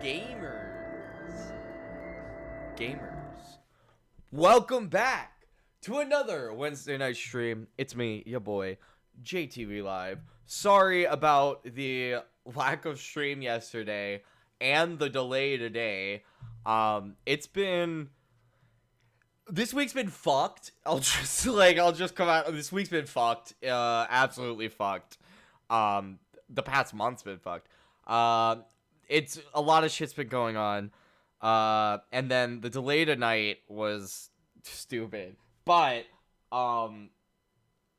Gamers, welcome back to another Wednesday night stream. It's me, your boy, JTV Live. Sorry about the lack of stream yesterday and the delay today. This week's been fucked. I'll just come out. This week's been fucked. Absolutely fucked. The past month's been fucked. It's a lot of shit's been going on. And then the delay tonight was stupid, but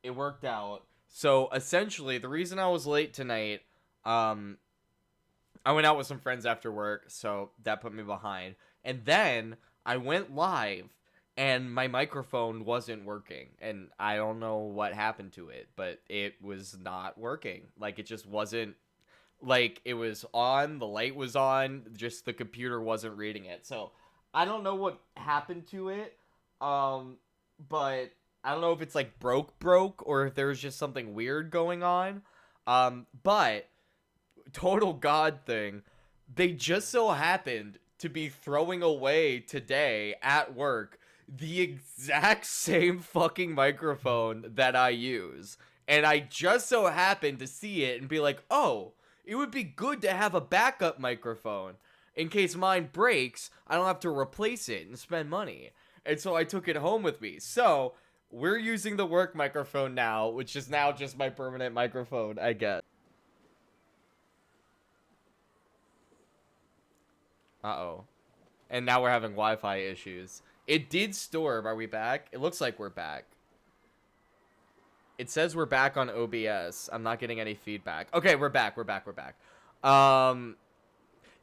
it worked out. So essentially, the reason I was late tonight, I went out with some friends after work, so that put me behind. And then I went live, and my microphone wasn't working, and I don't know what happened to it, but it was not working. Like, it just wasn't. Like, it was on, the light was on, just the computer wasn't reading it. So, I don't know what happened to it, but I don't know if it's, like, broke, or if there was just something weird going on. But, total God thing, they just so happened to be throwing away today at work the exact same fucking microphone that I use. And I just so happened to see it and be like, oh, it would be good to have a backup microphone. In case mine breaks, I don't have to replace it and spend money. And so I took it home with me. So, we're using the work microphone now, which is now just my permanent microphone, I guess. Uh-oh. And now we're having Wi-Fi issues. It did storm. Are we back? It looks like we're back. It says we're back on OBS. I'm not getting any feedback. Okay, we're back.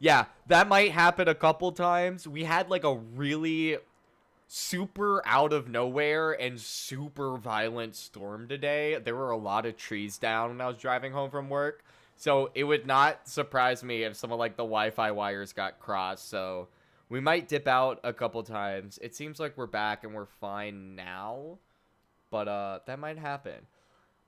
Yeah, that might happen a couple times. We had like a really super out of nowhere and super violent storm today. There were a lot of trees down when I was driving home from work. So it would not surprise me if some of like the Wi-Fi wires got crossed. So we might dip out a couple times. It seems like we're back and we're fine now. But that might happen.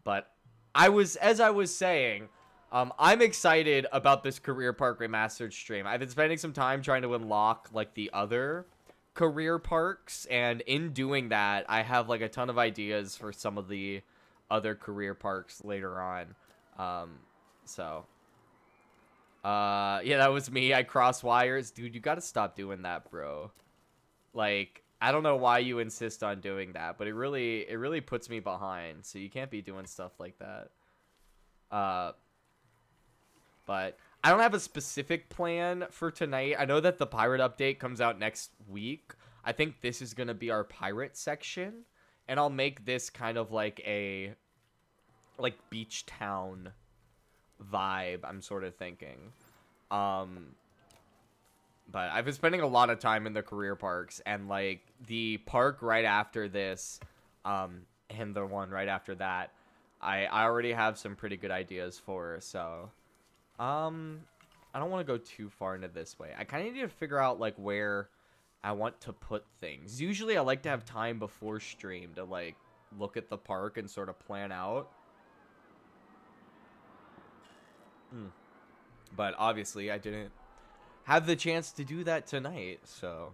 But as I was saying, I'm excited about this Career Park Remastered stream. I've been spending some time trying to unlock like the other career parks, and in doing that, I have like a ton of ideas for some of the other career parks later on. Yeah, that was me. I crossed wires. Dude, you gotta stop doing that, bro. Like, I don't know why you insist on doing that, but it really puts me behind, so you can't be doing stuff like that. But I don't have a specific plan for tonight. I know that the pirate update comes out next week. I think this is going to be our pirate section, and I'll make this kind of like a beach town vibe, I'm sort of thinking. But I've been spending a lot of time in the career parks, and like the park right after this, and the one right after that, I already have some pretty good ideas for. So, I don't want to go too far into this way. I kind of need to figure out like where I want to put things. Usually, I like to have time before stream to like look at the park and sort of plan out. But obviously, I didn't have the chance to do that tonight, so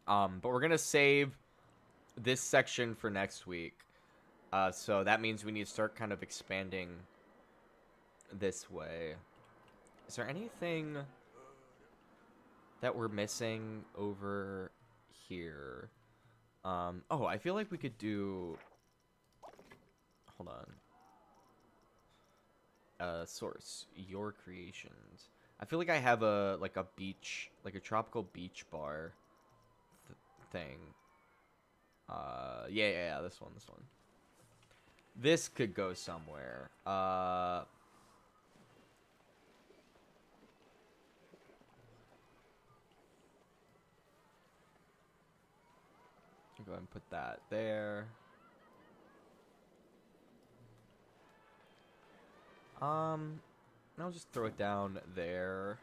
but we're gonna save this section for next week, so that means we need to start kind of expanding this way. Is there anything that we're missing over here? Oh, I feel like we could do, hold on, source your creations. I feel like I have a beach, like a tropical beach bar thing. Yeah, this one. This could go somewhere. I'll go ahead and put that there. I'll just throw it down there.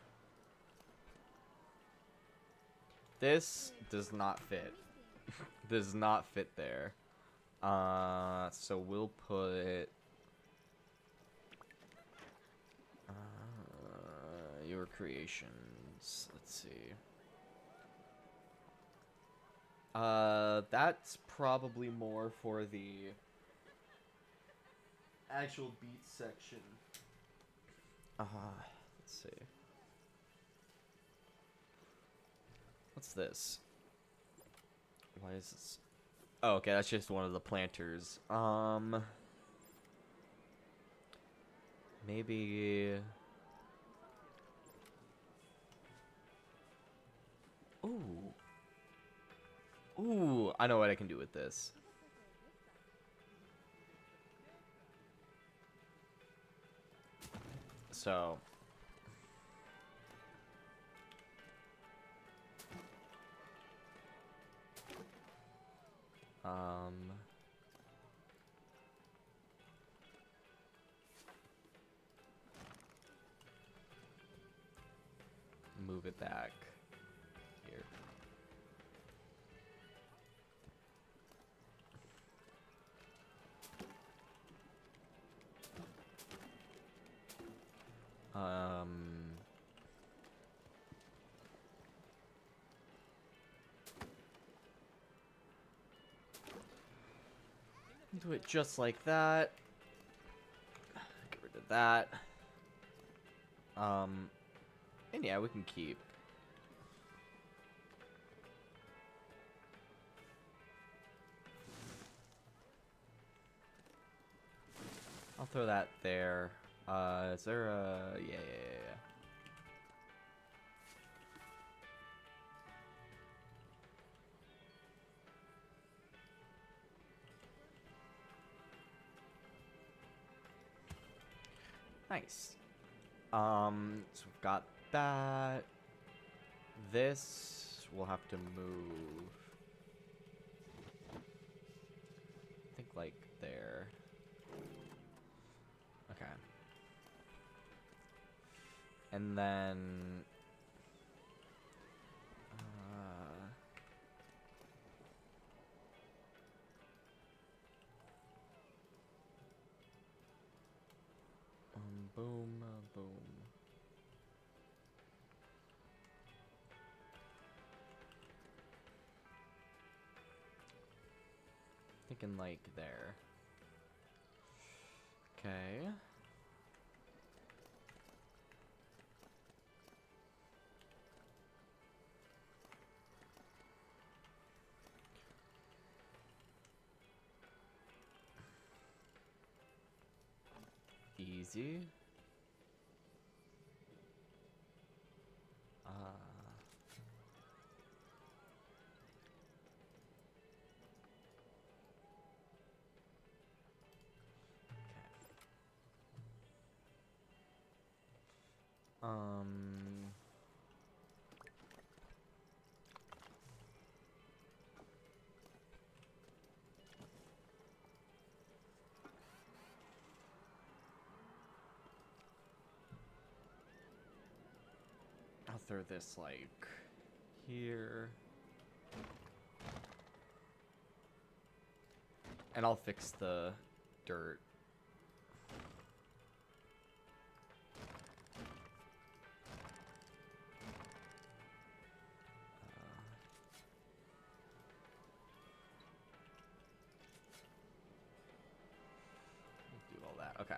This does not fit. Does not fit there. So we'll put your creations. Let's see. That's probably more for the actual beat section. Let's see. What's this? Why is this? Oh, okay, that's just one of the planters. Maybe. Ooh. Ooh, I know what I can do with this. So. Move it back here. Do it just like that. Get rid of that. And yeah, we can keep. I'll throw that there. Is there a... Yeah. Nice. So we've got that. This we'll have to move. I think like there. Okay. And then boom, boom. Thinking like there. Okay. Easy. I'll throw this like here. And I'll fix the dirt. Do all that. Okay.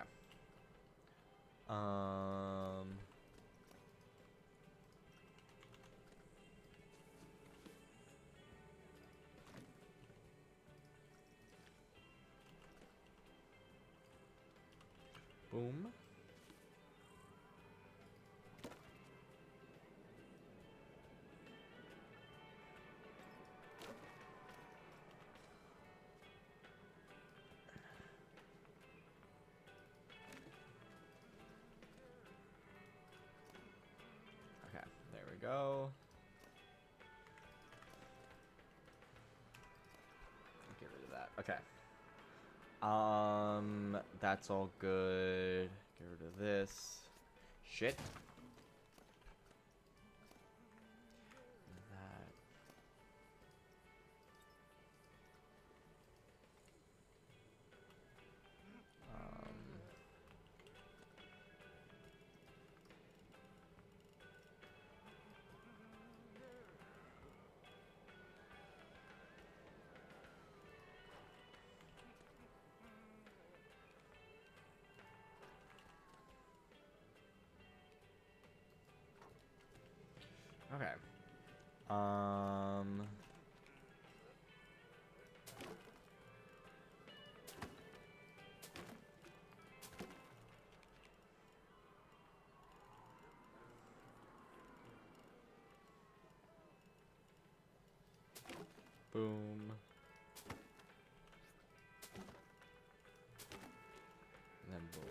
Boom. Okay, there we go. Get rid of that. Okay. That's all good. Get rid of this. Shit. That. Okay. Um... Boom. And then boom.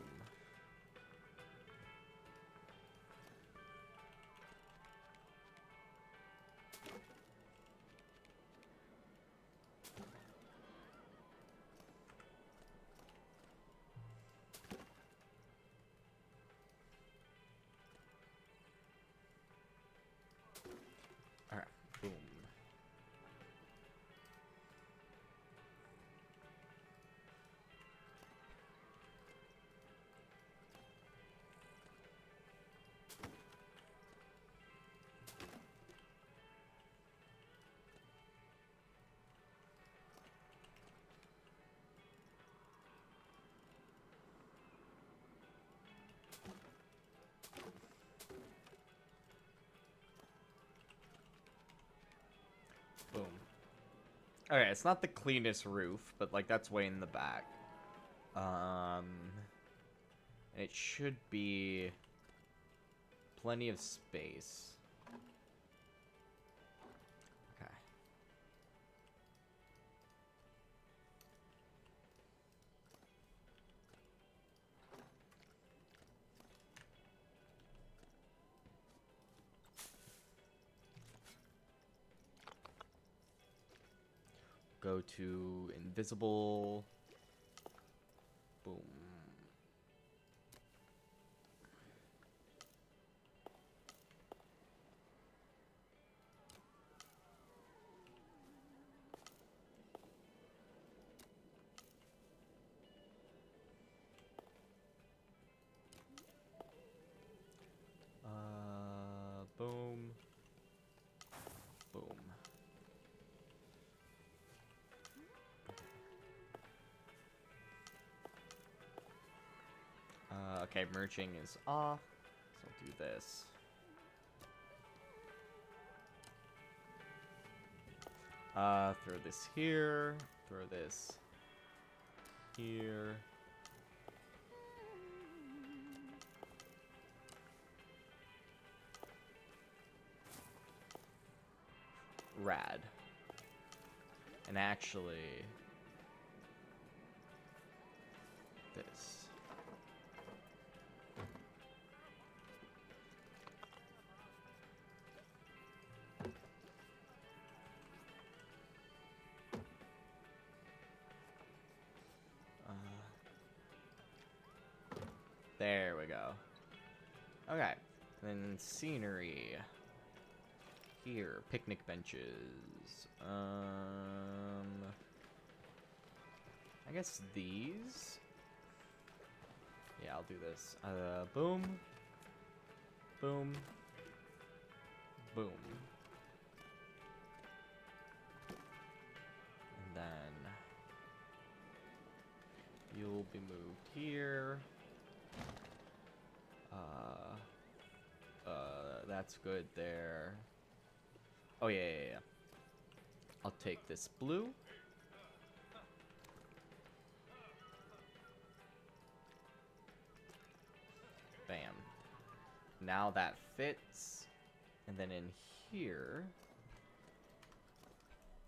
Alright, boom. Boom. Okay, it's not the cleanest roof, but like that's way in the back. It should be plenty of space. Okay. Go to invisible. Boom. Boom. Boom. Okay, merging is off. So I'll do this. Throw this here. Throw this here. Rad. And actually, this. There we go. Okay. Then scenery. Here, picnic benches. I guess these. Yeah, I'll do this. Boom. Boom. Boom. And then you'll be moved here. That's good there. Oh, yeah. I'll take this blue. Bam. Now that fits. And then in here,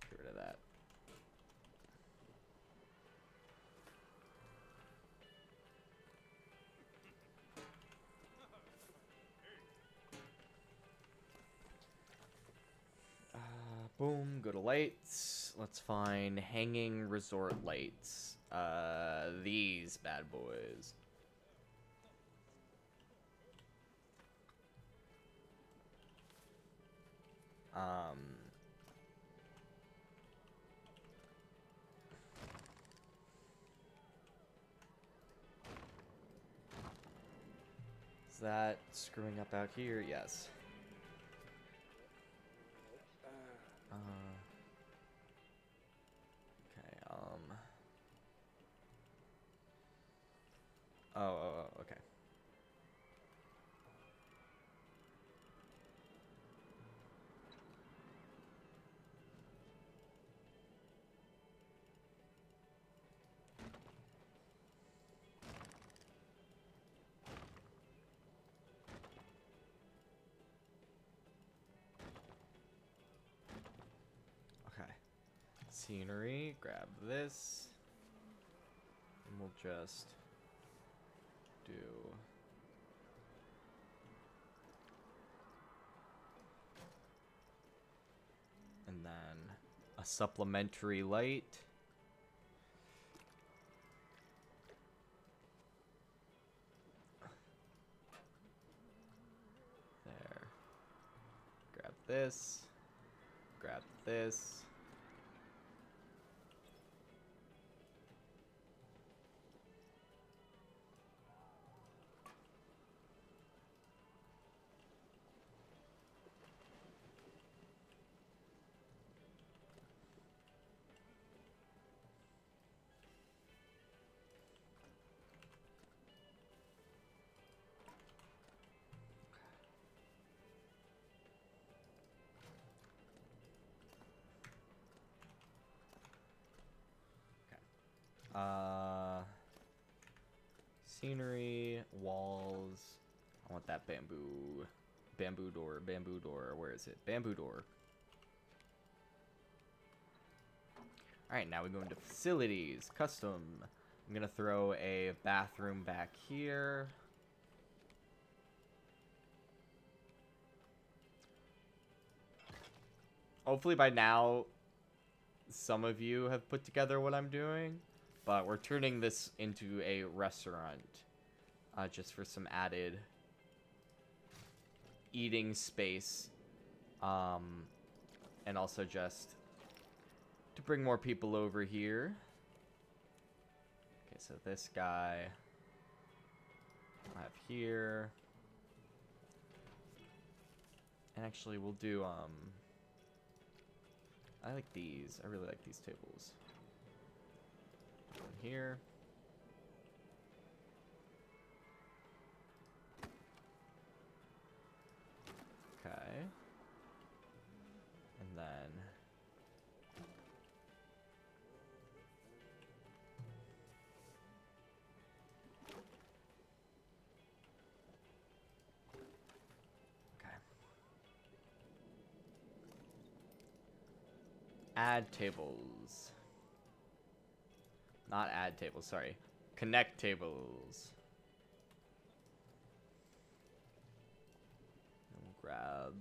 get rid of that. Boom, go to lights. Let's find hanging resort lights. These bad boys. Is that screwing up out here? Yes. Okay, okay. scenery. Grab this. And we'll just do... And then a supplementary light. There. Grab this. Grab this. Scenery, walls. I want that bamboo door, where is it? Bamboo door. Alright, now we go into facilities, custom. I'm gonna throw a bathroom back here. Hopefully by now, some of you have put together what I'm doing. But we're turning this into a restaurant. Just for some added eating space. And also just to bring more people over here. Okay, so this guy I'll have here. And actually we'll do, I like these. I really like these tables. One here. Okay. And then okay. Add tables. Not add tables, sorry. Connect tables. We'll grab.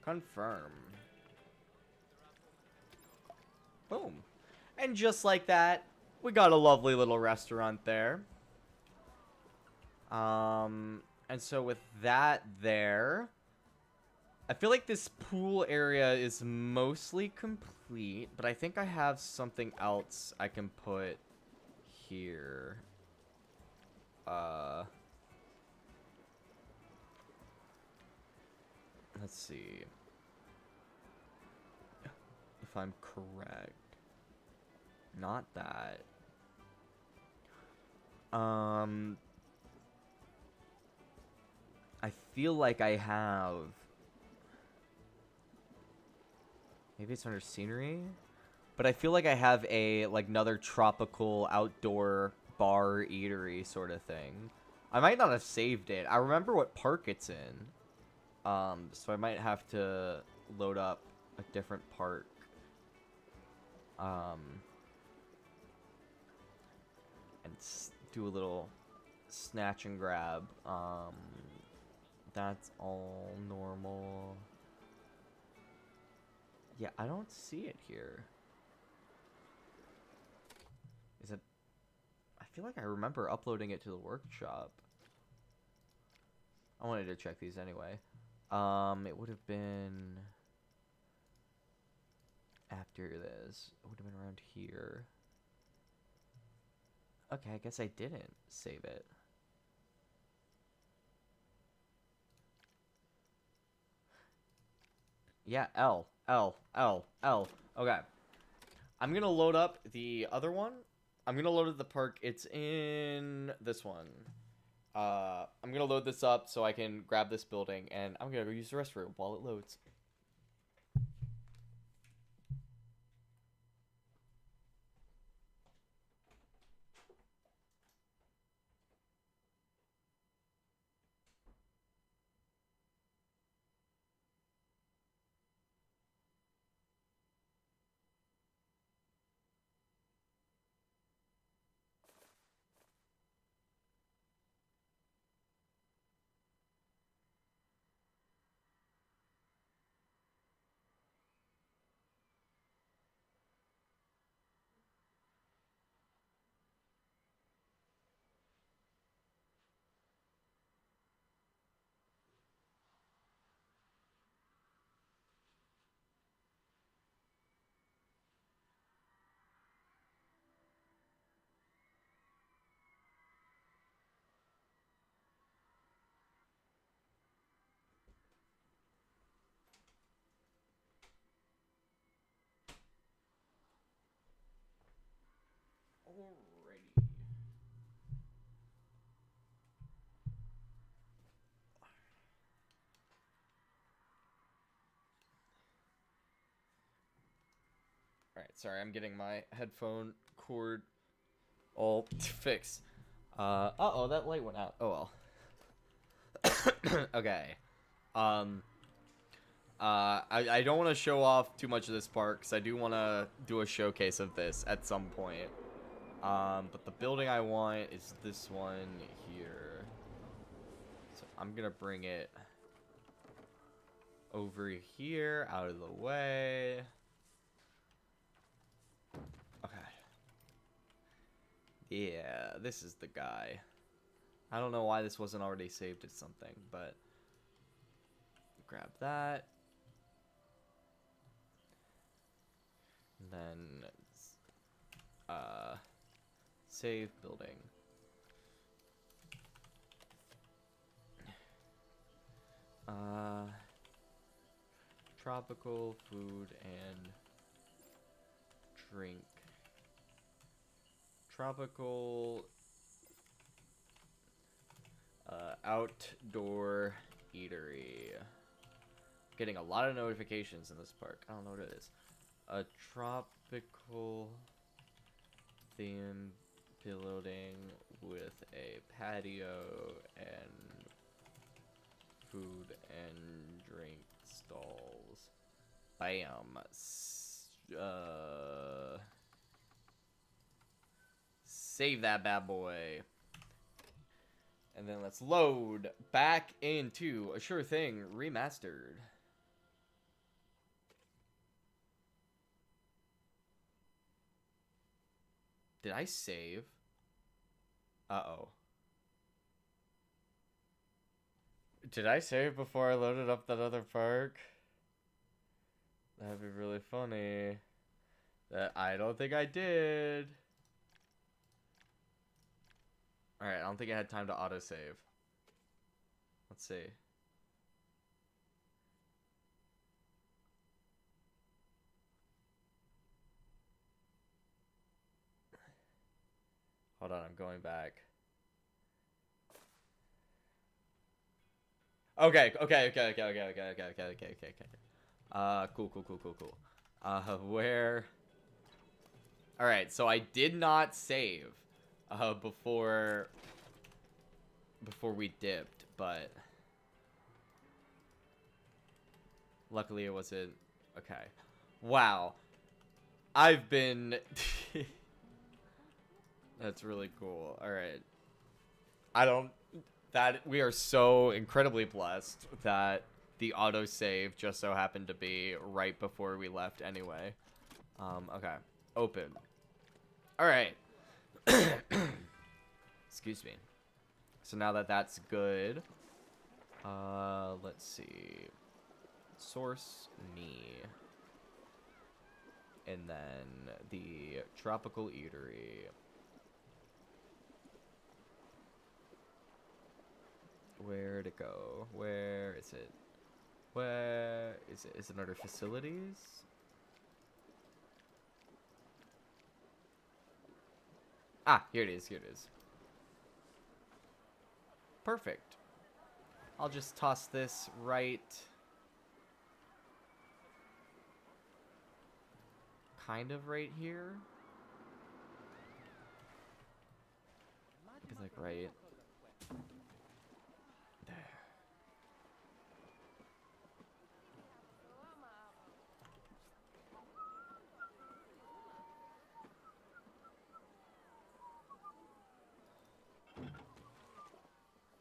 Confirm. Boom. And just like that, we got a lovely little restaurant there. And so with that there, I feel like this pool area is mostly complete, but I think I have something else I can put here. Let's see if I'm correct. Not that. I feel like I have. Maybe it's under scenery, but I feel like I have a another tropical outdoor bar eatery sort of thing. I might not have saved it. I remember what park it's in, so I might have to load up a different park. And do a little snatch and grab. That's all normal. Yeah, I don't see it here. Is it? I feel like I remember uploading it to the workshop. I wanted to check these anyway. It would have been after this. It would have been around here. Okay, I guess I didn't save it. Yeah, L. Okay. I'm gonna load up the other one. I'm gonna load up the park. It's in this one. I'm gonna load this up so I can grab this building, and I'm gonna go use the restroom while it loads. Alrighty. Alright, sorry, I'm getting my headphone cord all fixed. Uh-oh, that light went out. Oh well. Okay. I don't want to show off too much of this park, because I do want to do a showcase of this at some point. But the building I want is this one here. So I'm gonna bring it over here, out of the way. Okay. Yeah, this is the guy. I don't know why this wasn't already saved as something, but grab that. And then save building. Tropical food and drink. Tropical outdoor eatery. Getting a lot of notifications in this park. I don't know what it is. A tropical theme building with a patio and food and drink stalls. Bam. Save that bad boy. And then let's load back into a sure thing remastered. Did I save? Uh-oh. Did I save before I loaded up that other park? That'd be really funny. I don't think I did. Alright, I don't think I had time to autosave. Let's see. Hold on, I'm going back. Okay. Cool. Where? Alright, so I did not save before we dipped, but luckily it wasn't. Okay. Wow. I've been That's really cool. Alright. We are so incredibly blessed that the autosave just so happened to be right before we left anyway. Okay. Open. Alright. Excuse me. So now that that's good, let's see. Source me. And then the tropical eatery. Where to go? Where is it? Where is it? Is it under facilities? Ah, here it is. Here it is. Perfect. I'll just toss this right kind of right here. It's like right there.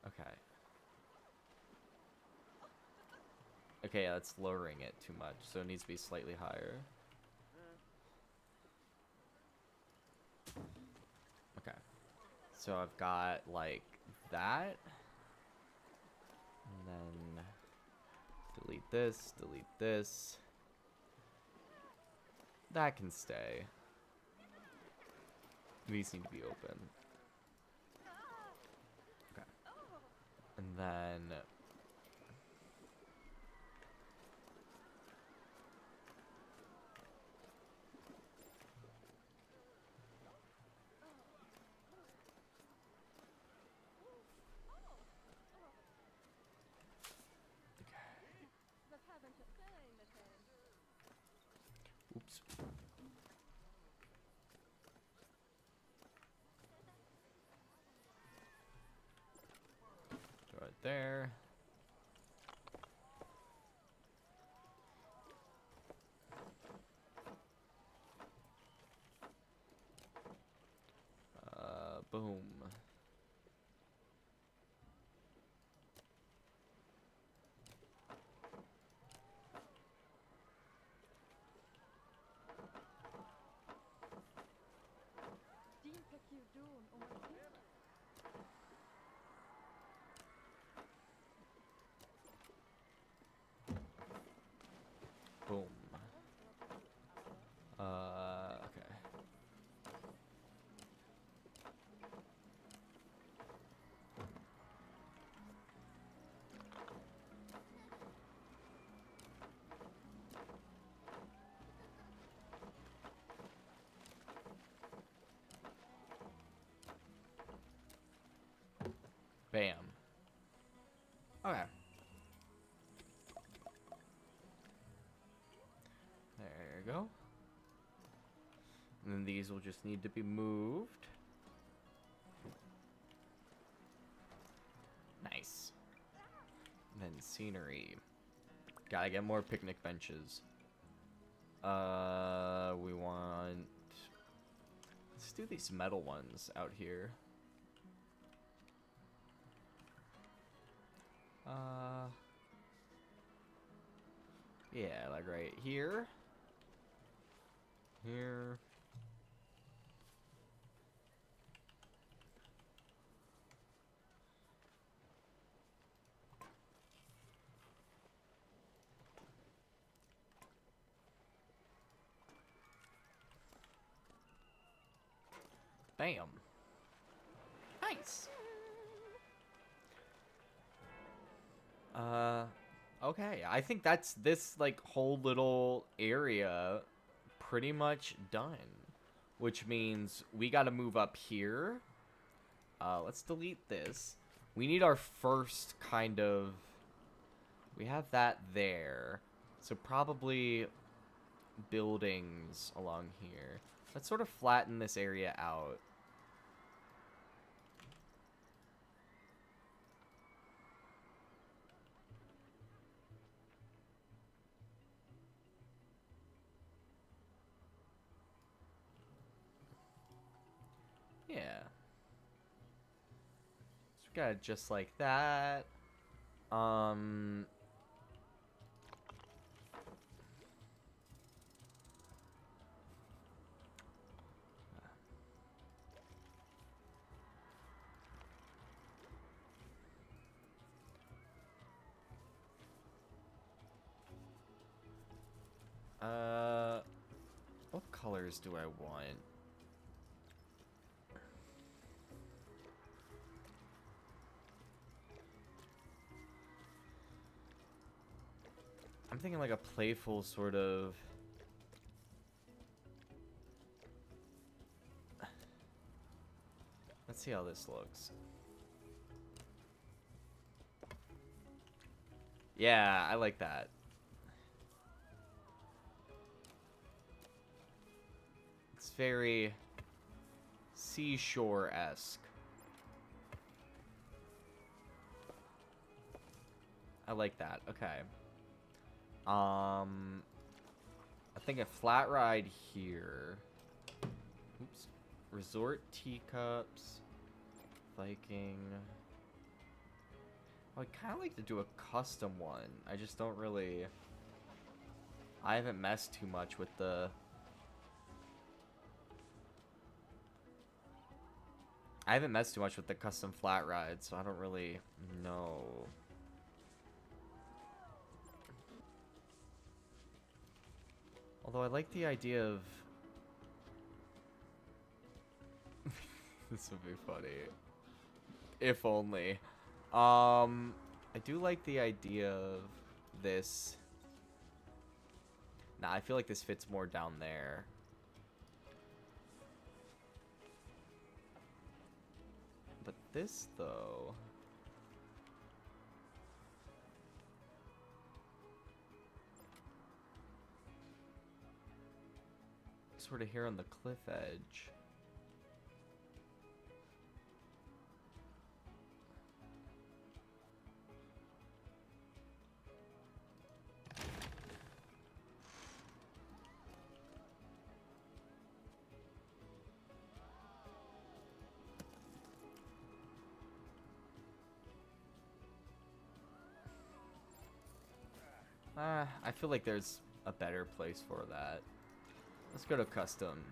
Okay. Okay, yeah, that's lowering it too much, so it needs to be slightly higher. Okay. So I've got, like, that. And then delete this, delete this. That can stay. These need to be open. Okay. And then Oops. Right there. Boom. Boom. Okay. Bam. Okay. There you go. And then these will just need to be moved. Nice. And then scenery. Gotta get more picnic benches. We want... Let's do these metal ones out here. Yeah, like right here. Here. Bam. Nice. Okay. I think that's this, like, whole little area pretty much done. Which means we gotta move up here. Let's delete this. We need our first kind of... We have that there. So probably buildings along here. Let's sort of flatten this area out. Yeah. So we got it just like that. What colors do I want? I'm thinking like a playful sort of... Let's see how this looks. Yeah, I like that. It's very seashore-esque. I like that. Okay. I think a flat ride here. Oops. Resort teacups. Viking. I'd kind of like to do a custom one. I just don't really... I haven't messed too much with the... I haven't messed too much with the custom flat ride, so I don't really know. Although I like the idea of... This would be funny. If only. I do like the idea of this. Nah, I feel like this fits more down there. But this, though... sort of here on the cliff edge. I feel like there's a better place for that. Let's go to custom.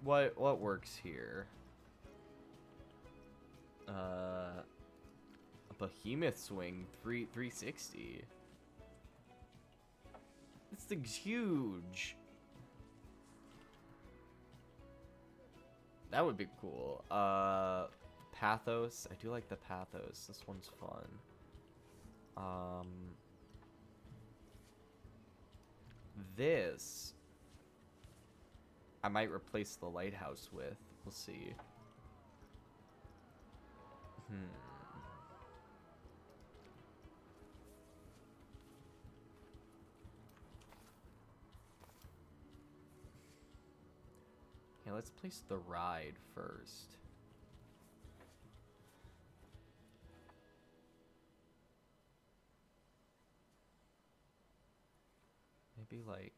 What works here? A behemoth swing 360. This thing's huge. That would be cool. Pathos. I do like the pathos. This one's fun. This I might replace the lighthouse with. We'll see. Yeah, let's place the ride first. Maybe like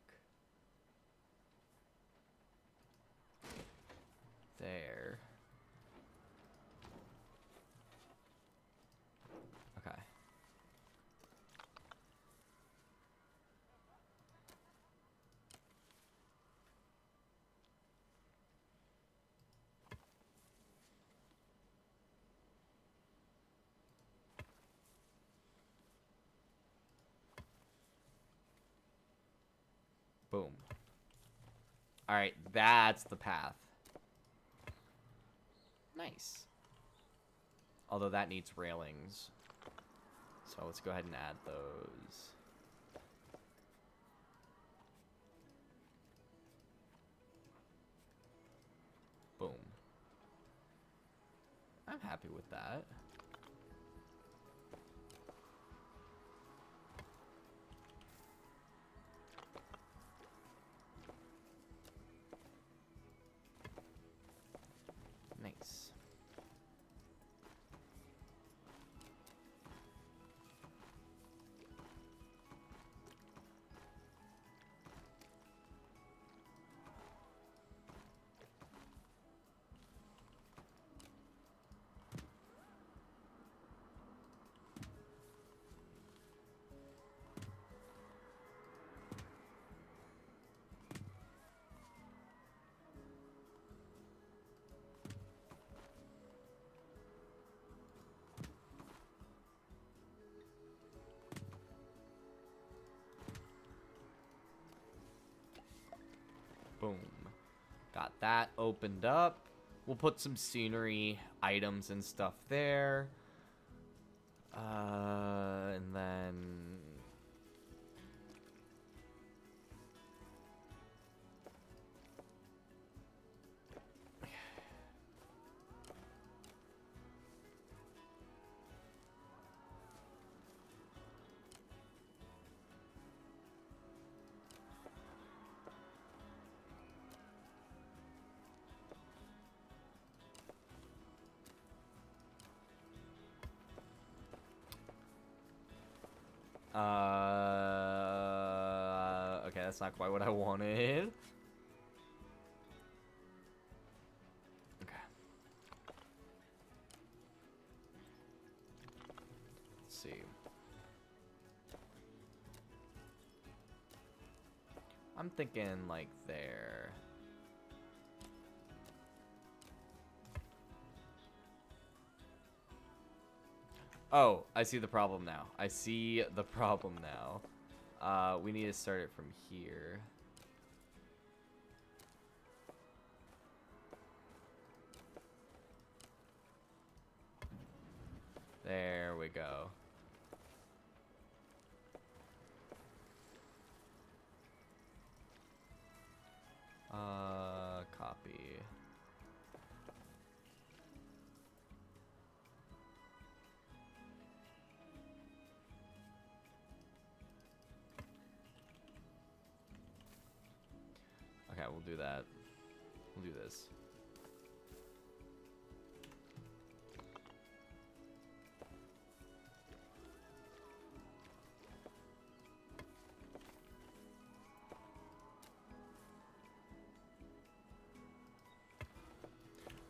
there. Okay. Boom. All right, that's the path. Nice. Although that needs railings. So let's go ahead and add those. Boom. I'm happy with that. Nice. Boom. Got that opened up. We'll put some scenery items and stuff there. And then... okay, that's not quite what I wanted. Okay. Let's see. I'm thinking like there. Oh, I see the problem now. I see the problem now. We need to start it from here. There we go. Copy. Okay, we'll do that. We'll do this.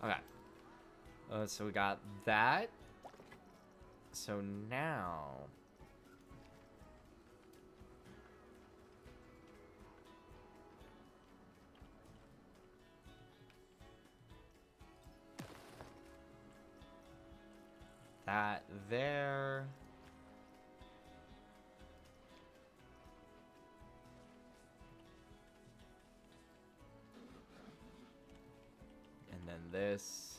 Okay. So we got that. So now... that there. And then this.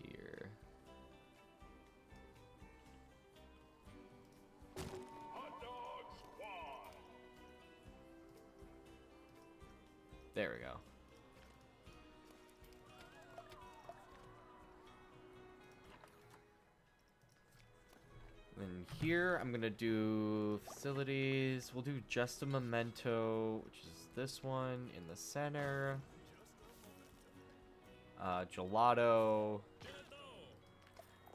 Here. There we go. Then here, I'm gonna do facilities. We'll do just a memento, which is this one in the center. Gelato.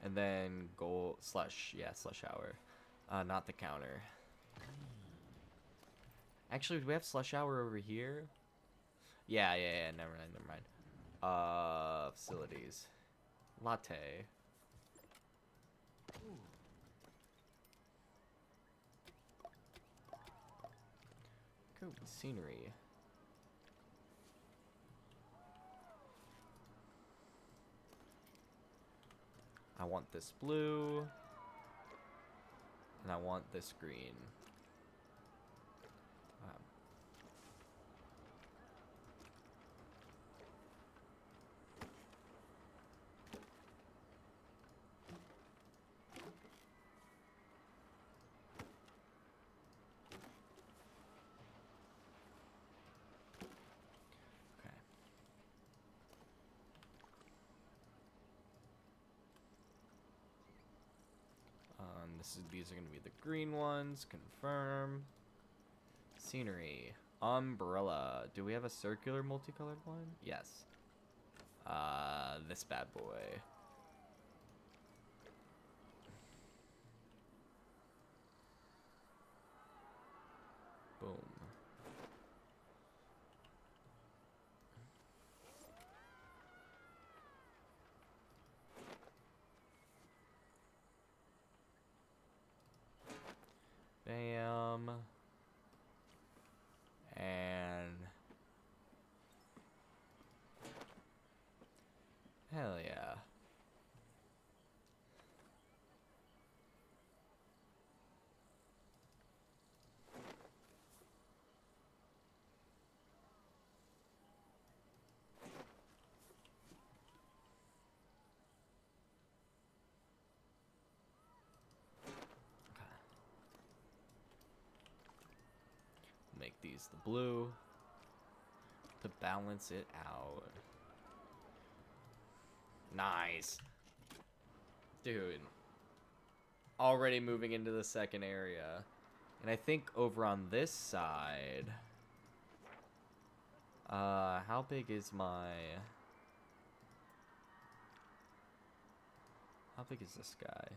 And then gold slush. Yeah, slush hour. Not the counter. Actually, do we have slush hour over here? Yeah. Never mind. Facilities. Latte. Cool. Scenery. I want this blue. And I want this green. These are going to be the green ones. Confirm. Scenery. Umbrella. Do we have a circular multicolored one? Yes. This bad boy. Boom. Bam. And hell yeah. Make these the blue to balance it out. Nice. Dude. Already moving into the second area. And I think over on this side... how big is my... How big is this guy?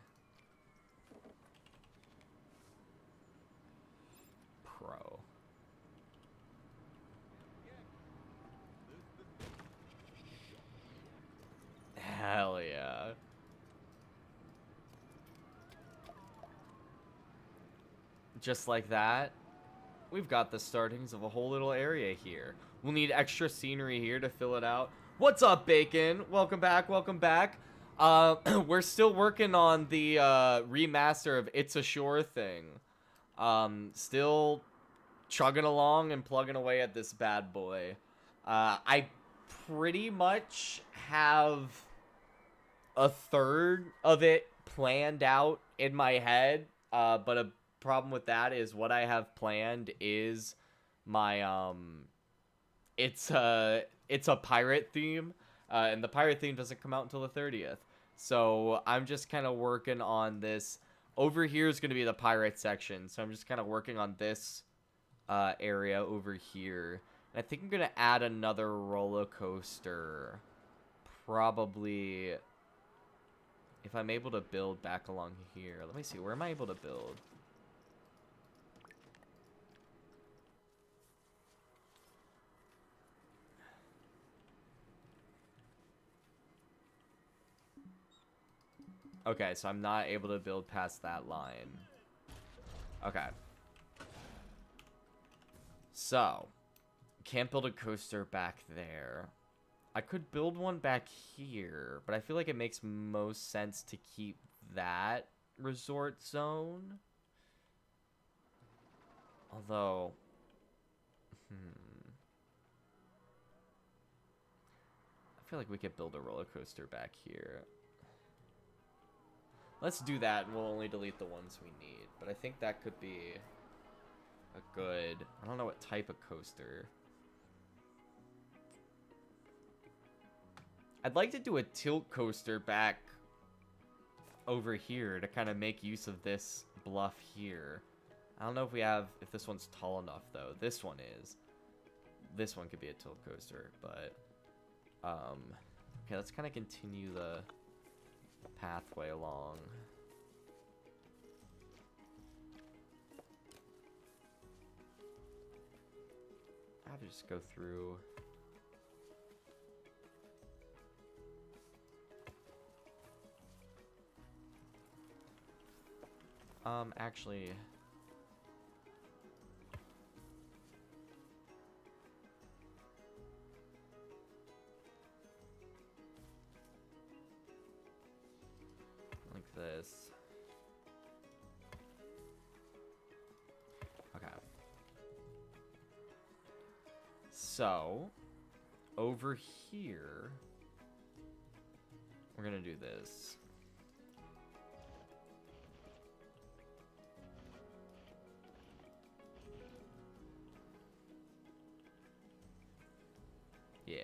Pro. Hell yeah. Just like that, we've got the startings of a whole little area here. We'll need extra scenery here to fill it out. What's up, Bacon? Welcome back, welcome back. We're still working on the remaster of It's a Sure Thing. Still chugging along and plugging away at this bad boy. I pretty much have a third of it planned out in my head, but a problem with that is what I have planned is my it's a pirate theme, and the pirate theme doesn't come out until the 30th, so I'm just kind of working on this Over here is going to be the pirate section, so I'm just kind of working on this area over here. And I think I'm going to add another roller coaster. Probably, if I'm able to build back along here. Let me see, where am I able to build? Okay, so I'm not able to build past that line. Okay. So, can't build a coaster back there. I could build one back here, but I feel like it makes most sense to keep that resort zone. Although, I feel like we could build a roller coaster back here. Let's do that, and we'll only delete the ones we need. But I think that could be a good... I don't know what type of coaster. I'd like to do a tilt coaster back over here to kind of make use of this bluff here. I don't know if we have... if this one's tall enough, though. This one is. This one could be a tilt coaster, but... okay, let's kind of continue the pathway along. I have to just go through. Actually, like this. Okay. So, over here, we're gonna do this. Yeah.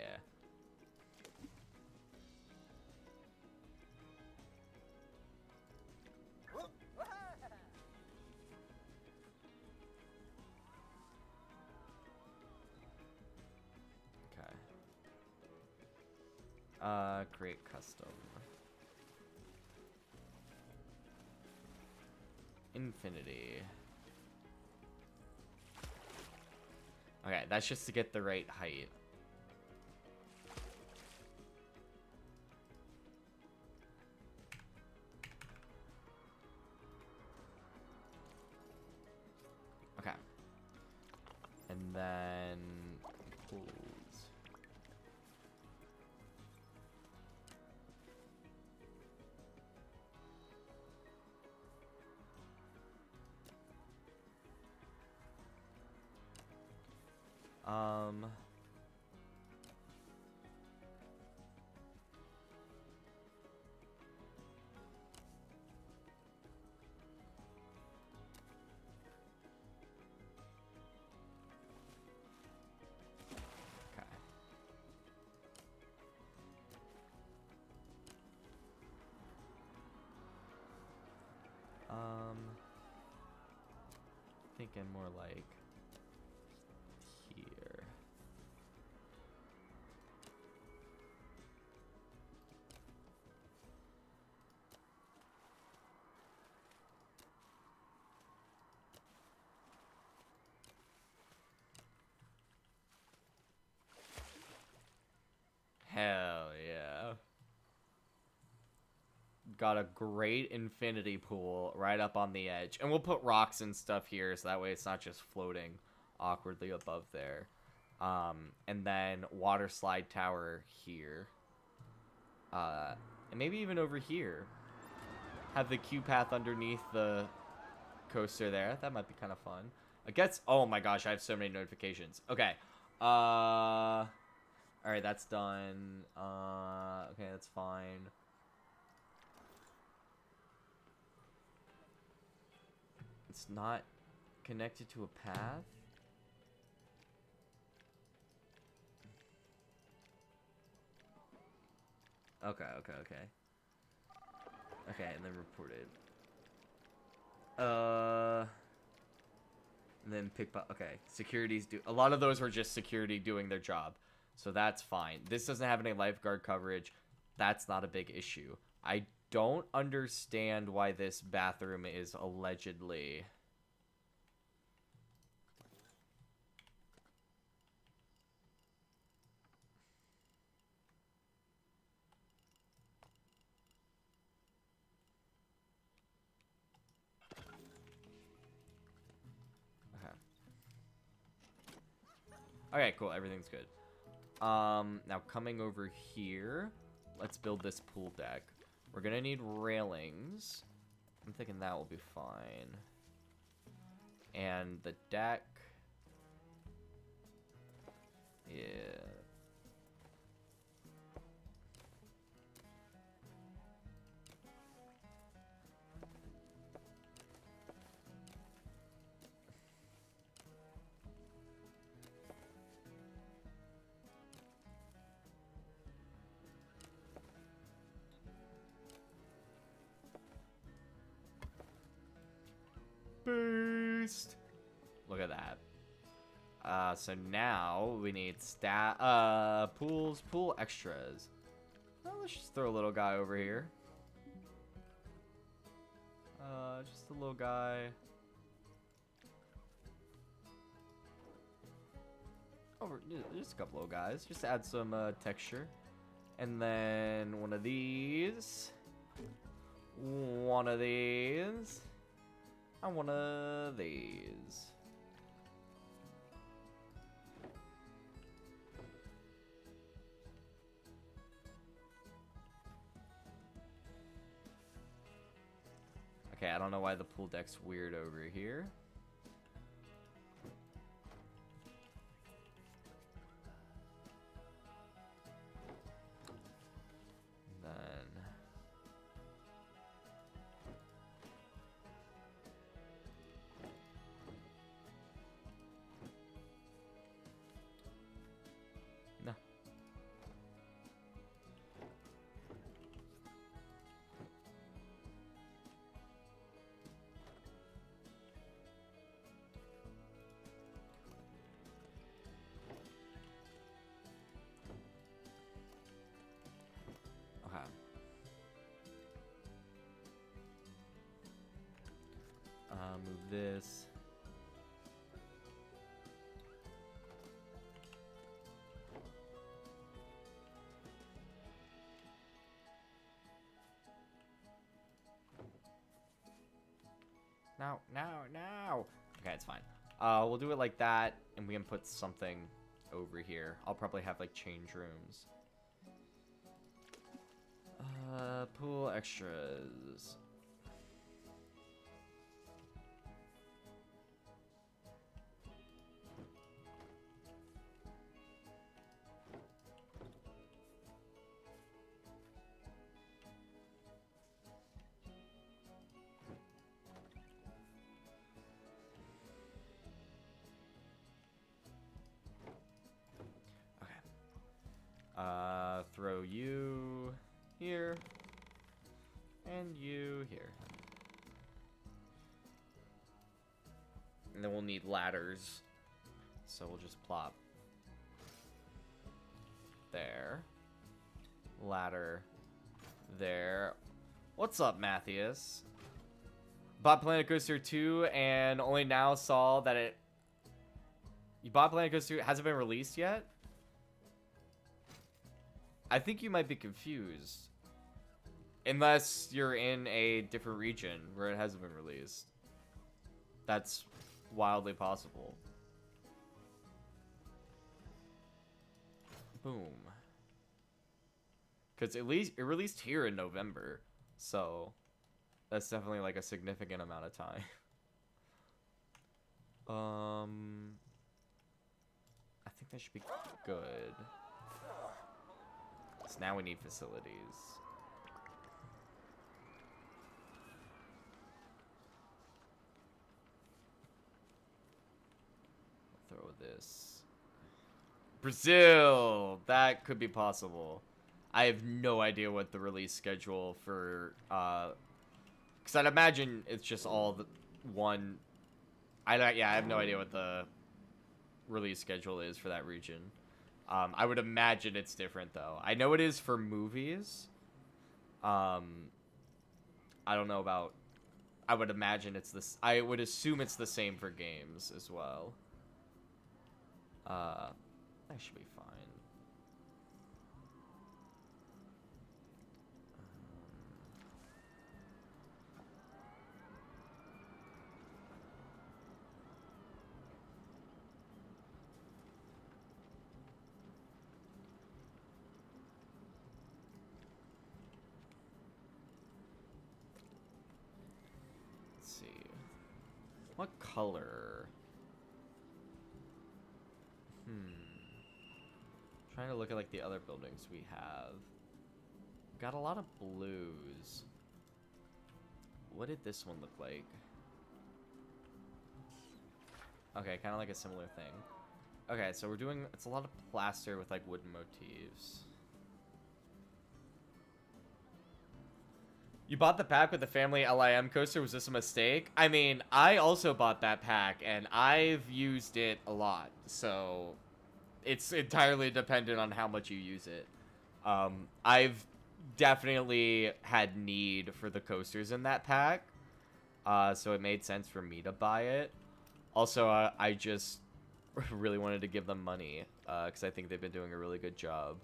Okay. Create custom. Infinity. Okay, that's just to get the right height. Okay. And then pools. Okay. Thinking more like here. Hell yeah. Got a great infinity pool right up on the edge. And we'll put rocks and stuff here so that way it's not just floating awkwardly above there. And then water slide tower here. And maybe even over here. Have the queue path underneath the coaster there. That might be kind of fun. I guess... oh my gosh, I have so many notifications. Okay. Alright, that's done. Okay, that's fine. It's not connected to a path? Okay. Okay, and then report it. And then okay, securities do. A lot of those were just security doing their job. So that's fine. This doesn't have any lifeguard coverage. That's not a big issue. I don't understand why this bathroom is allegedly... Okay, cool. Everything's good. Now coming over here, let's build this pool deck. We're gonna need railings. I'm thinking that will be fine. And the deck. Yeah. Boost. Look at that. So now we need pool extras. Well, let's just throw a little guy over here. Just a little guy. Over, just a couple of guys. Just add some texture. And then one of these. One of these. And one of these. Okay, I don't know why the pool deck's weird over here. Move this. No. Okay, it's fine. We'll do it like that, and we can put something over here. I'll probably have, like, change rooms. Pool extras. Throw you here, and you here. And then we'll need ladders, so we'll just plop there. Ladder there. What's up, Matthias? Bought Planet Coaster 2 and only now saw that it... You bought Planet Coaster 2? Hasn't been released yet? I think you might be confused. Unless you're in a different region where it hasn't been released. That's wildly possible. Boom. Because at least it released here in November. So that's definitely like a significant amount of time. I think that should be good. So now we need facilities. Throw this. Brazil! That could be possible. I have no idea what the release schedule for, because I'd imagine it's just all one. I don't. Yeah, I have no idea what the release schedule is for that region. I would imagine it's different though. I know it is for movies. I don't know about. I would imagine it's this. I would assume it's the same for games as well. That should be fine. Let's see. What color? Trying to look at like the other buildings we have. Got a lot of blues. What did this one look like? Okay, kind of like a similar thing. Okay, so we're doing, it's a lot of plaster with like wooden motifs. You bought the pack with the family LIM coaster. Was this a mistake? I mean, I also bought that pack and I've used it a lot. So it's entirely dependent on how much you use it. I've definitely had need for the coasters in that pack. So it made sense for me to buy it. Also, I just really wanted to give them money because I think they've been doing a really good job.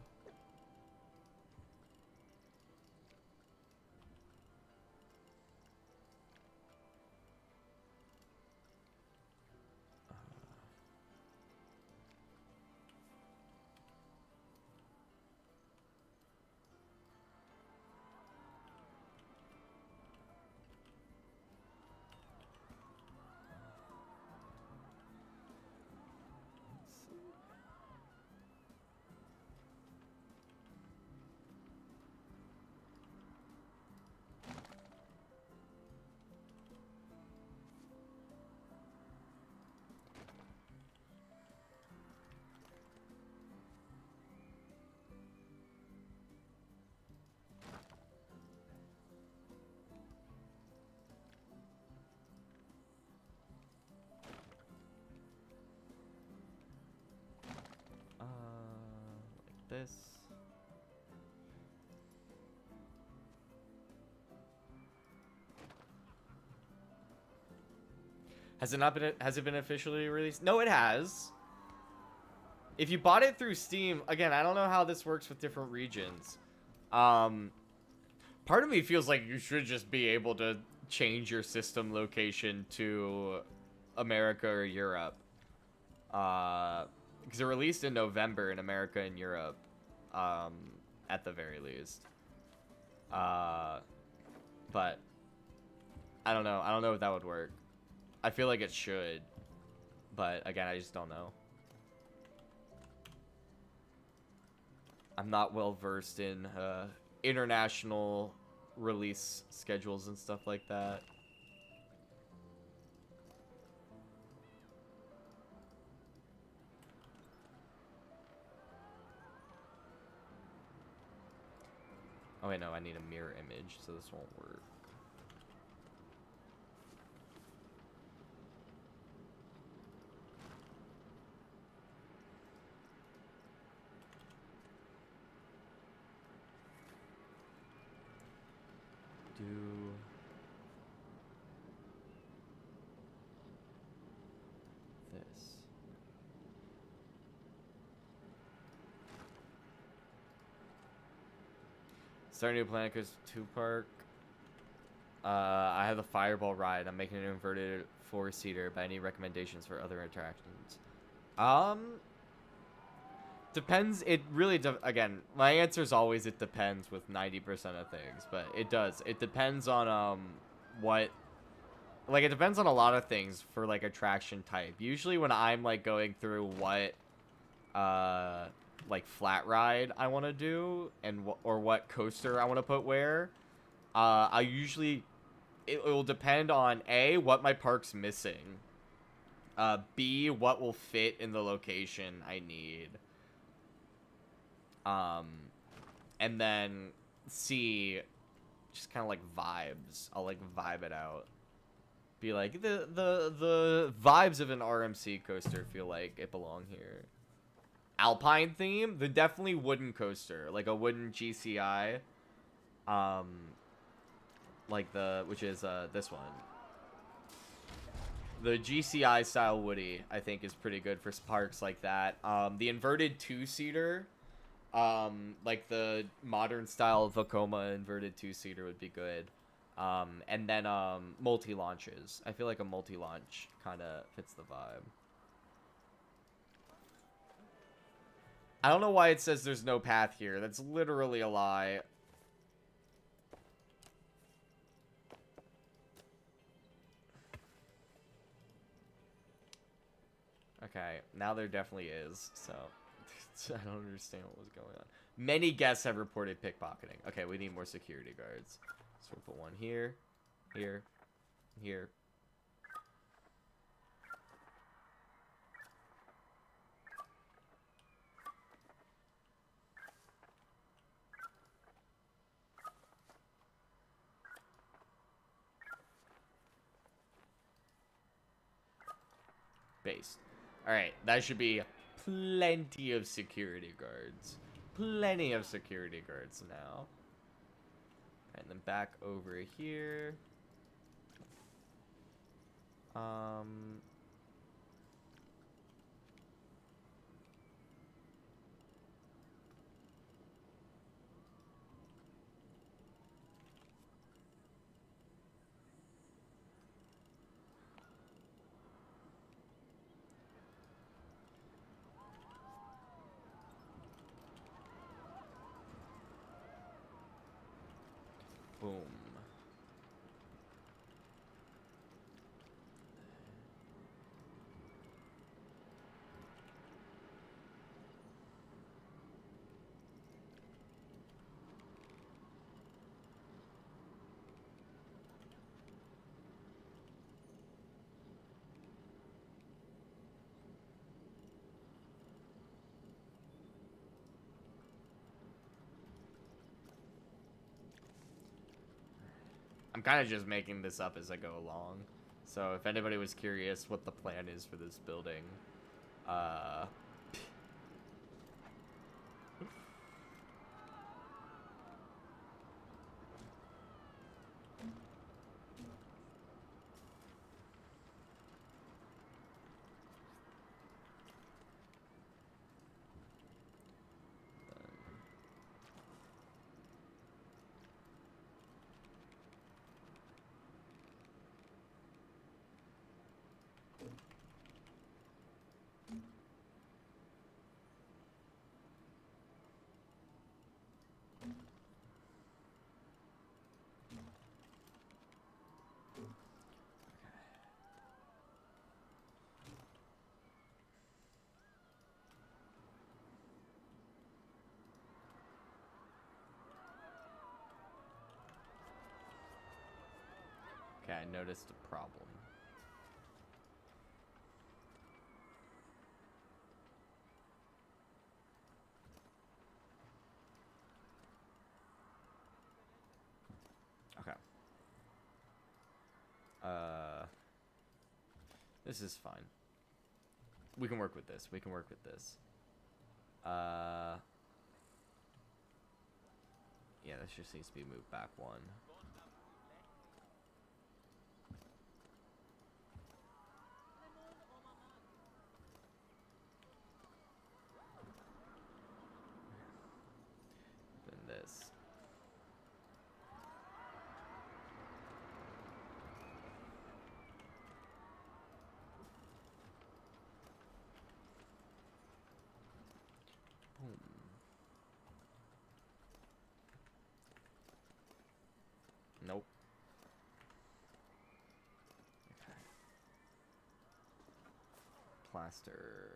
Like this. Has it been officially released? No, it has. If you bought it through Steam, again, I don't know how this works with different regions. Part of me feels like you should just be able to change your system location to America or Europe. Because it released in November in America and Europe, at the very least. But I don't know. I don't know if that would work. I feel like it should, but again, I just don't know. I'm not well versed in international release schedules and stuff like that. Oh wait, no, I need a mirror image, so this won't work. Do this. Starting a Planet Coaster 2 park. I have the Fireball ride. I'm making an inverted 4-seater, but any recommendations for other attractions? Depends. It really again, my answer is always it depends with 90% of things, but it does. It depends on what, like, it depends on a lot of things for like attraction type. Usually when I'm like going through what like flat ride I want to do and or what coaster I want to put where, I usually it will depend on A, what my park's missing, B, what will fit in the location I need, and then C, just kind of like vibes. I'll like vibe it out be like, the vibes of an RMC coaster feel like it belong here. Alpine theme, the definitely wooden coaster, like a wooden GCI, like which is this one. The GCI style Woody, I think, is pretty good for parks like that. The inverted two-seater, like the modern style Vekoma inverted two-seater would be good. And then multi-launches. I feel like a multi-launch kind of fits the vibe. I don't know why it says there's no path here. That's literally a lie. Okay, now there definitely is, so I don't understand what was going on. Many guests have reported pickpocketing. Okay, we need more security guards. So we'll put one here, here, here. Based. Alright, that should be plenty of security guards. Plenty of security guards now. And then back over here. Boom. I'm kind of just making this up as I go along. So if anybody was curious what the plan is for this building, okay, I noticed a problem. Okay. This is fine. We can work with this. We can work with this. Yeah, this just needs to be moved back one. Then this. Boom. Nope. Okay. Plaster.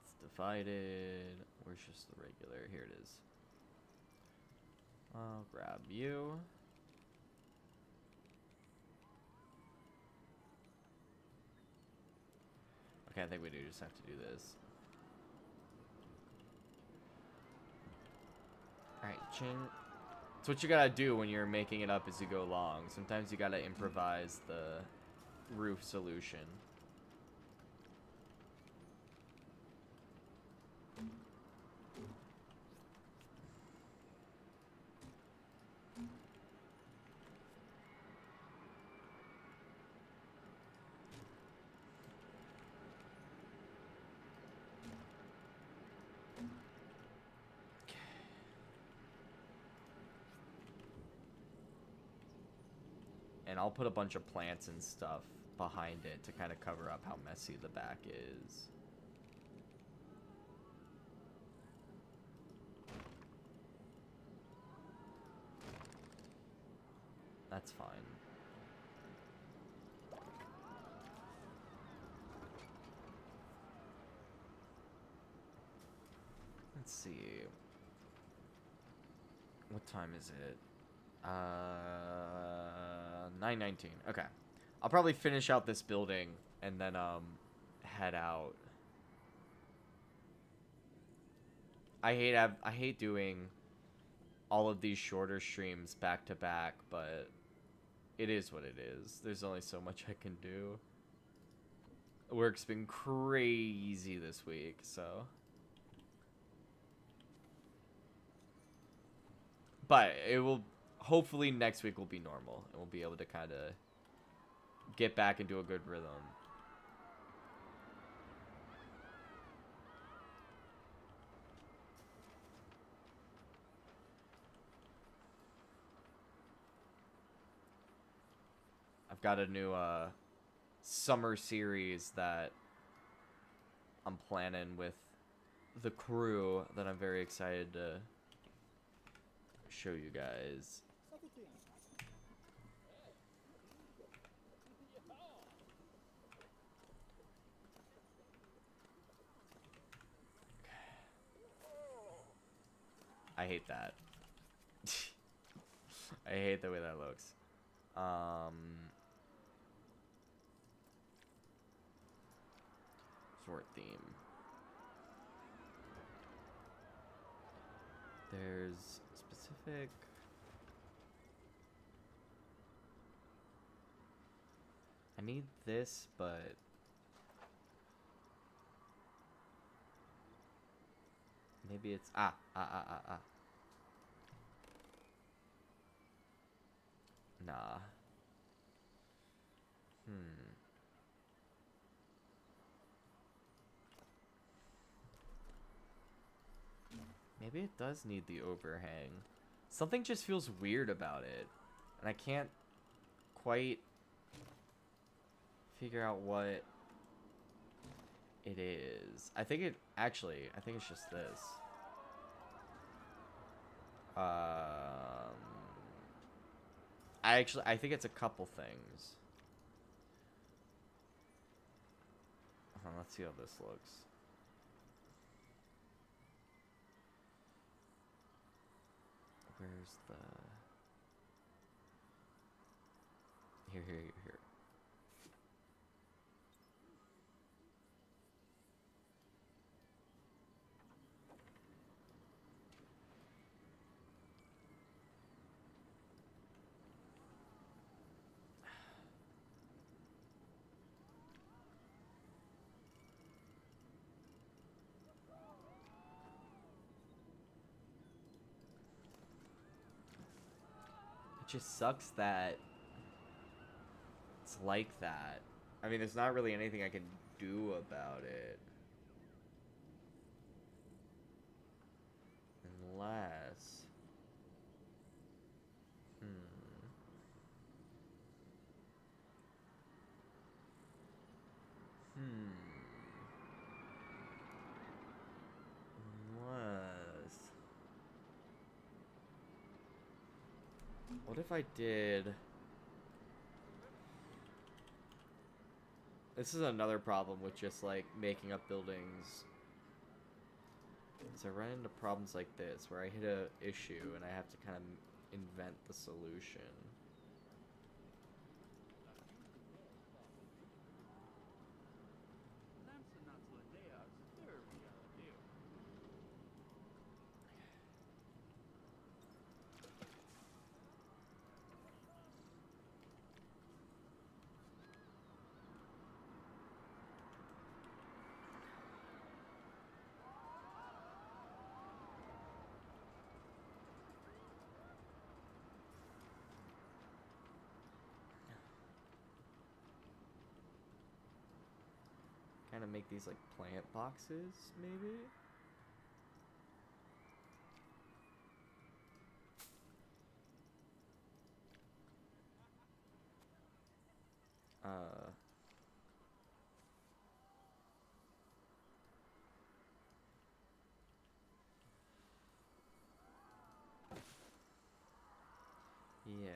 It's divided. Where's just the regular? Here it is. I'll grab you. Okay, I think we do just have to do this. Alright, ching. It's what you gotta do when you're making it up as you go along. Sometimes you gotta improvise the roof solution. And I'll put a bunch of plants and stuff behind it to kind of cover up how messy the back is. That's fine. Let's see. What time is it? 9:19. Okay. I'll probably finish out this building and then head out. I hate doing all of these shorter streams back to back, but it is what it is. There's only so much I can do. Work's been crazy this week, so. But it will, hopefully next week will be normal, and we'll be able to kind of get back into a good rhythm. I've got a new summer series that I'm planning with the crew that I'm very excited to show you guys. I hate that. I hate the way that looks. Short theme. There's specific. I need this, but maybe it's nah. Maybe it does need the overhang. Something just feels weird about it, and I can't quite figure out what it is. I think it's just this. I think it's a couple things. Let's see how this looks. Where's the... Here. It just sucks that it's like that. I mean, there's not really anything I can do about it. Unless... Unless... What if I did... This is another problem with just, like, making up buildings. Is I run into problems like this, where I hit a issue and I have to kind of invent the solution. kind of make these like plant boxes, maybe? Yeah.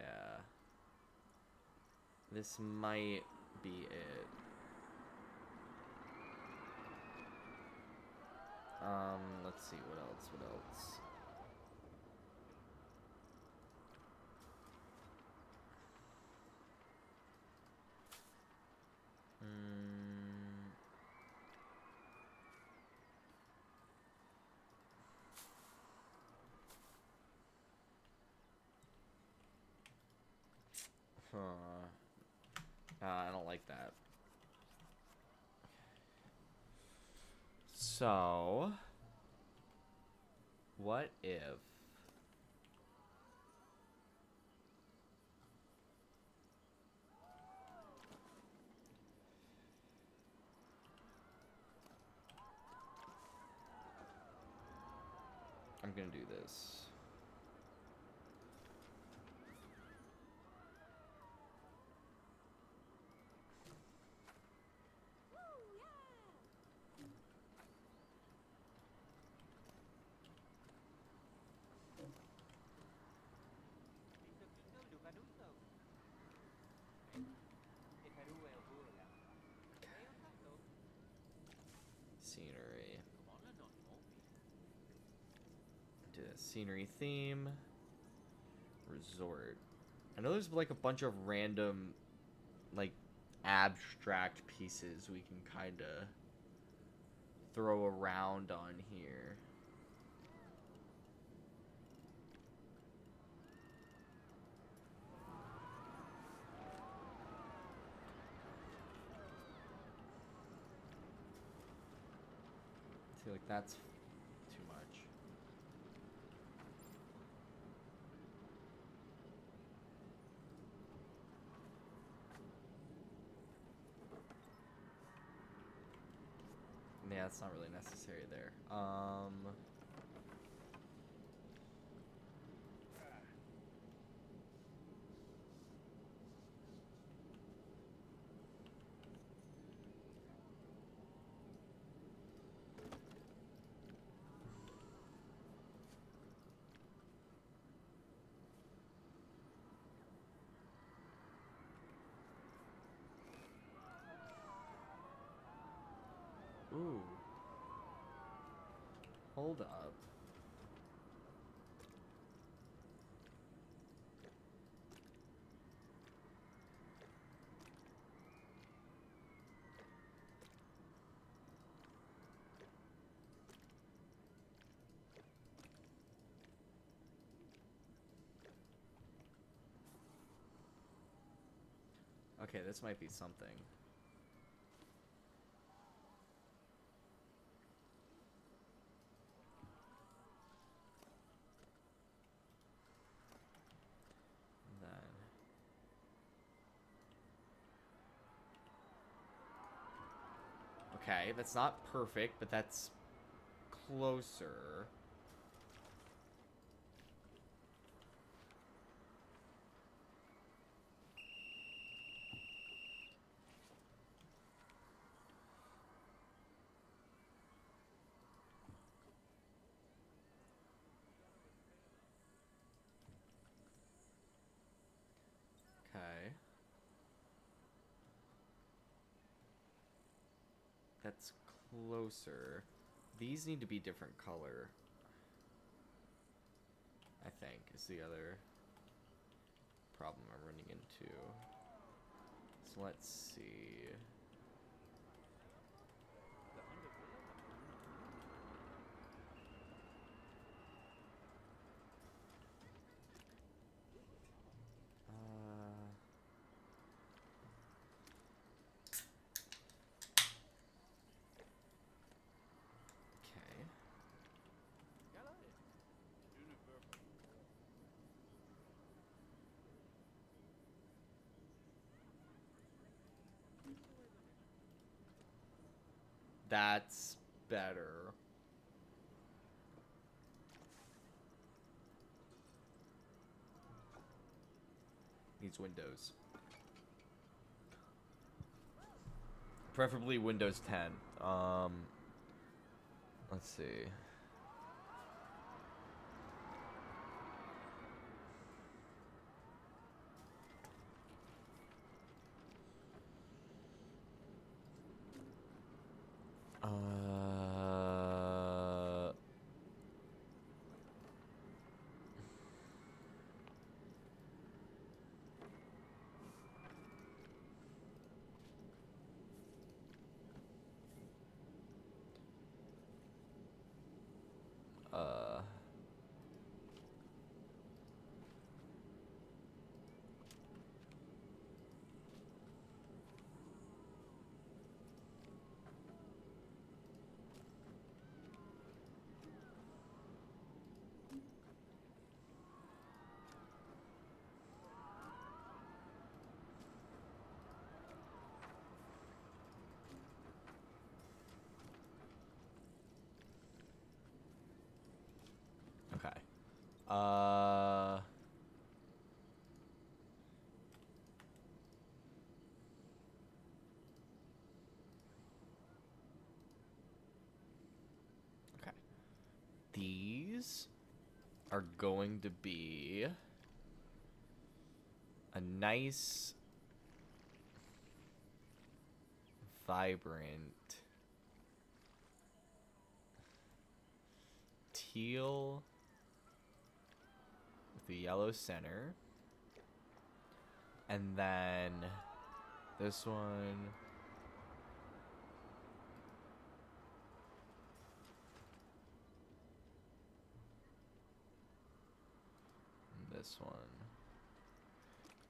This might be it. Let's see, what else, what else? I don't like that. So, what if... I'm gonna do this. Scenery. Do a scenery theme. Resort. I know there's like a bunch of random, like, abstract pieces we can kind of throw around on here. I feel like that's too much. Yeah, it's not really necessary there. Ooh. Hold up. Okay, this might be something. Okay, that's not perfect, but that's closer. Okay. That's closer. These need to be different color. I think is the other problem I'm running into. So let's see. Okay. That's better. Needs Windows. Preferably Windows 10. Let's see. Okay. Okay. These are going to be a nice, vibrant teal with the yellow center. And then this one. And this one.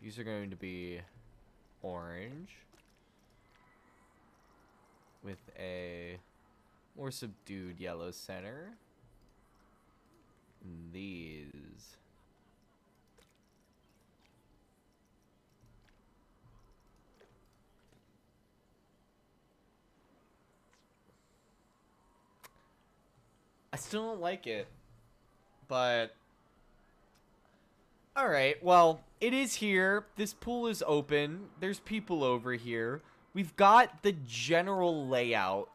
These are going to be orange with a more subdued yellow center. And these I still don't like it, but alright, well, it is here. This pool is open. There's people over here. We've got the general layout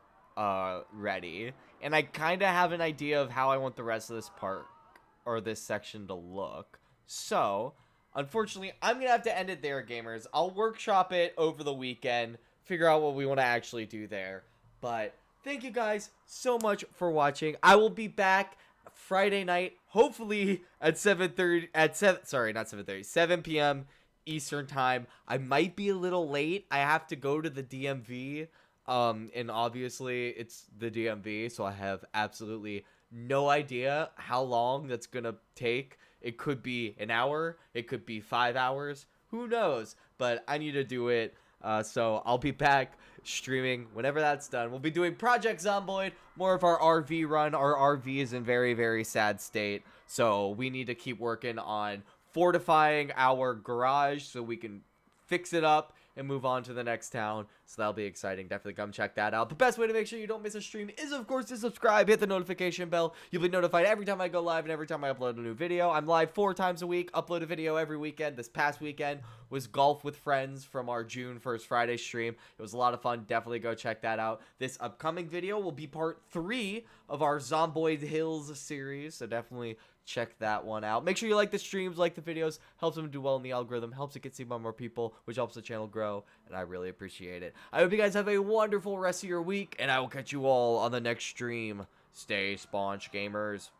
ready, and I kind of have an idea of how I want the rest of this park, or this section, to look. So, unfortunately, I'm going to have to end it there, gamers. I'll workshop it over the weekend, figure out what we want to actually do there, but thank you guys so much for watching. I will be back Friday night, hopefully at 7 p.m. Eastern time. I might be a little late. I have to go to the DMV, and obviously it's the DMV, so I have absolutely no idea how long that's gonna take. It could be an hour, it could be 5 hours, who knows, but I need to do it. So I'll be back streaming whenever that's done. We'll be doing Project Zomboid, more of our RV run. Our RV is in very, very sad state, so we need to keep working on fortifying our garage so we can fix it up and move on to the next town. So that'll be exciting. Definitely come check that out. The best way to make sure you don't miss a stream is, of course, to subscribe. Hit the notification bell. You'll be notified every time I go live and every time I upload a new video. I'm live 4 times a week. Upload a video every weekend. This past weekend was Golf with Friends from our June 1st Friday stream. It was a lot of fun. Definitely go check that out. This upcoming video will be part 3 of our Zomboid Hills series. So definitely check that one out. Make sure you like the streams, like the videos. Helps them do well in the algorithm. Helps it get seen by more people, which helps the channel grow. And I really appreciate it. I hope you guys have a wonderful rest of your week. And I will catch you all on the next stream. Stay sponge, gamers.